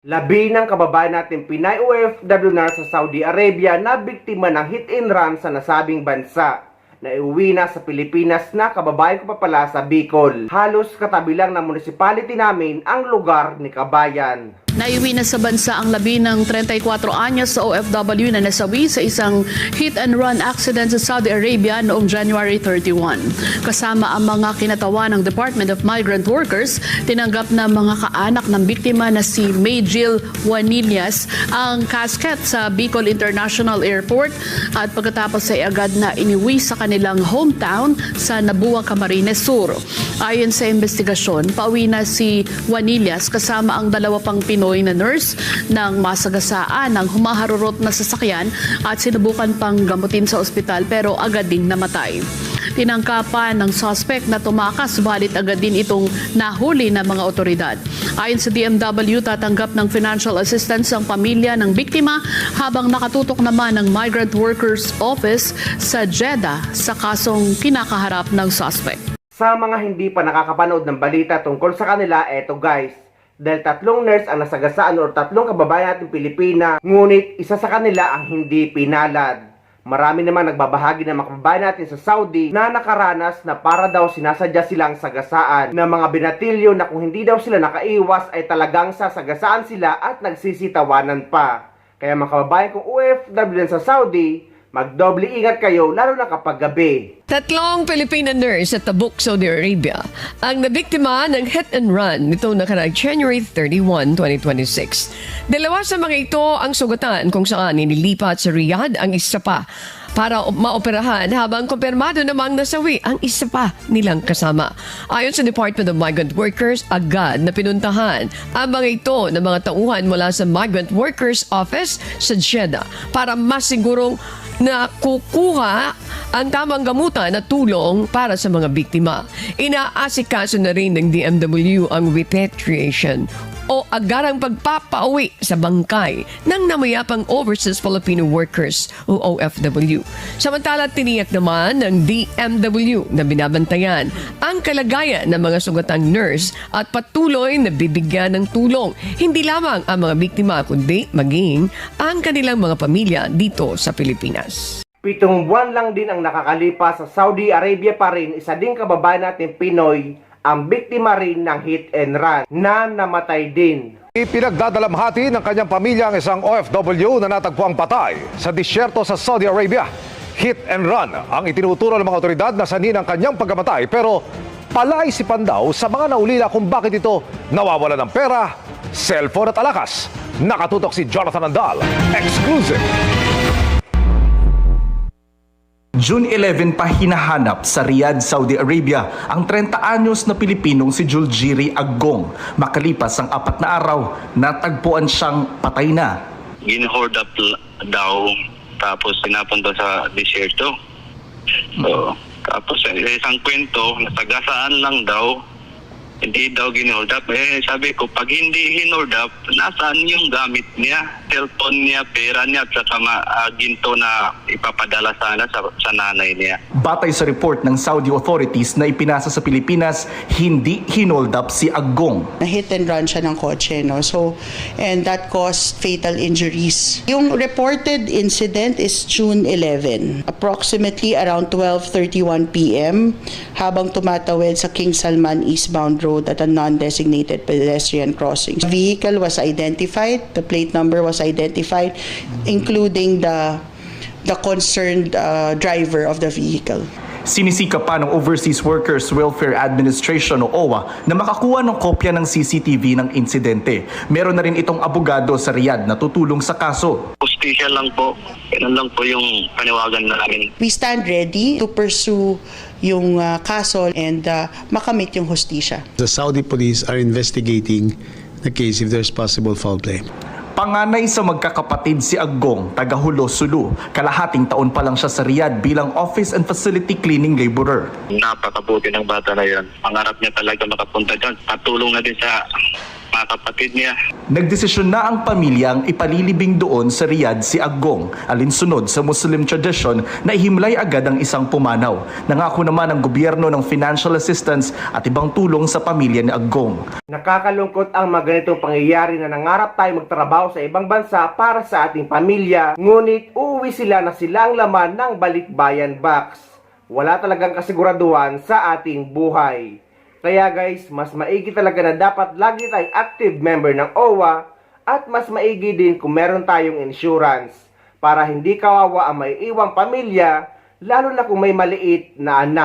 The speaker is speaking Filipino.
Labi ng kababayan natin Pinay OFW na sa Saudi Arabia na biktima ng hit and run sa nasabing bansa. Naiuwi na sa Pilipinas na kababayan ko pa pala sa Bicol. Halos katabi lang ng municipality namin ang lugar ni Kabayan. Naiuwi na sa bansa ang labi ng 34 anyos sa OFW na nasawi sa isang hit-and-run accident sa Saudi Arabia noong January 31. Kasama ang mga kinatawa ng Department of Migrant Workers, tinanggap na mga kaanak ng biktima na si Mayjil Juanillas ang casket sa Bicol International Airport at pagkatapos ay agad na iniwi sa kanilang hometown sa Nabua, Camarines Sur. Ayon sa investigasyon, pauwi na si Juanillas kasama ang dalawa pang Pinoy na nurse ng masagasaan ng humaharurot na sasakyan at sinubukan pang gamutin sa ospital pero agad ding namatay. Tinangkapan ng suspect na tumakas subalit agad din itong nahuli ng mga otoridad. Ayon sa DMW, tatanggap ng financial assistance ang pamilya ng biktima habang nakatutok naman ng Migrant Workers Office sa Jeddah sa kasong kinakaharap ng suspect. Sa mga hindi pa nakakapanood ng balita tungkol sa kanila, eto guys. Dahil 3 nurse ang nasagasaan o 3 kababayan natin Pilipina, ngunit isa sa kanila ang hindi pinalad. Marami naman nagbabahagi ng mga kababayan natin sa Saudi na nakaranas na para daw sinasadya silang sagasaan ng mga binatilyo na kung hindi daw sila nakaiwas ay talagang sasagasaan sila at nagsisitawanan pa. Kaya mga kababayan kong OFW sa Saudi, magdoble ingat kayo lalo na kapag gabi. 3 Filipina nurse sa Tabuk, Saudi Arabia ang nabiktima ng hit and run nitong nakaraang January 31, 2026. 2 sa mga ito ang sugatan kung saan inilipat sa Riyadh ang isa pa para maoperahan habang kumpirmado namang nasawi ang isa pa nilang kasama. Ayon sa Department of Migrant Workers, agad na pinuntahan ang mga ito ng mga tauhan mula sa Migrant Workers Office sa Jeddah para masigurong na kukuha ang tamang gamutan at tulong para sa mga biktima. Inaasikaso na rin ng DMW ang repatriation o agarang pagpapauwi sa bangkay ng namayapang Overseas Filipino Workers o OFW. Samantala, tiniyak naman ng DMW na binabantayan ang kalagayan ng mga sugatang nurse at patuloy na bibigyan ng tulong hindi lamang ang mga biktima kundi maging ang kanilang mga pamilya dito sa Pilipinas. 7 buwan lang din ang nakakalipas sa Saudi Arabia pa rin, isa ding kababayan natin Pinoy ang biktima rin ng hit and run na namatay din. Ipinagdadalamhati ng kanyang pamilya ang isang OFW na natagpuang patay sa disyerto sa Saudi Arabia. Hit and run ang itinuturo ng mga otoridad na sanhi ng kanyang pagkamatay, pero palaisipan daw sa mga naulila kung bakit ito nawawala ng pera, cellphone at alakas. Nakatutok si Jonathan Andal. Exclusive. June 11 pa hinahanap sa Riyadh, Saudi Arabia ang 30 anyos na Pilipinong si Juljiri Aggong. Makalipas ang 4 na araw, natagpuan siyang patay na. Gin-hold up daw, tapos sinapunta sa disyerto. So, tapos isang kwento, nasagasaan lang daw, hindi daw gin-hold up. Sabi ko, pag hindi gin-hold up, nasaan yung gamit niya? Cellphone niya, pera niya, at saka ginto na ipapadala sana sa nanay niya. Batay sa report ng Saudi authorities na ipinasa sa Pilipinas, hindi hinold up si Aggong. Na-hit and run siya ng kotse, no? So, and that caused fatal injuries. Yung reported incident is June 11, approximately around 12:31 p.m. habang tumatawid sa King Salman eastbound road at a non-designated pedestrian crossing. The vehicle was identified, the plate number was identified, including the concerned driver of the vehicle. Sinisika pa ng Overseas Workers Welfare Administration o OWA na makakuha ng kopya ng CCTV ng insidente. Meron na rin itong abogado sa Riyadh na tutulong sa kaso. Justisya lang po. Yan lang po yung paniwagan namin. We stand ready to pursue yung kaso and makamit yung hustisya. The Saudi police are investigating the case if there's possible foul play. Panganay sa magkakapatid si Aggong, taga Hulo, Sulu. Kalahating taon pa lang siya sa Riyadh bilang office and facility cleaning laborer. Napakabuti ng bata na yun. Pangarap niya talaga makapunta dyan. Patulong na din sa mga kapatid niya. Nagdesisyon na ang pamilyang ipalilibing doon sa Riyadh si Aggong, alinsunod sa Muslim tradition na ihimlay agad ang isang pumanaw. Nangako naman ang gobyerno ng financial assistance at ibang tulong sa pamilya ni Aggong. Nakakalungkot ang mga ganitong pangyayari na nangarap tayo magtrabaho sa ibang bansa para sa ating pamilya, ngunit uuwi sila na sila ang laman ng balikbayan box. Wala talagang kasiguraduhan sa ating buhay. Kaya guys, mas maigi talaga na dapat lagi tayong active member ng OWA at mas maigi din kung meron tayong insurance para hindi kawawa ang may iwang pamilya, lalo na kung may maliit na anak.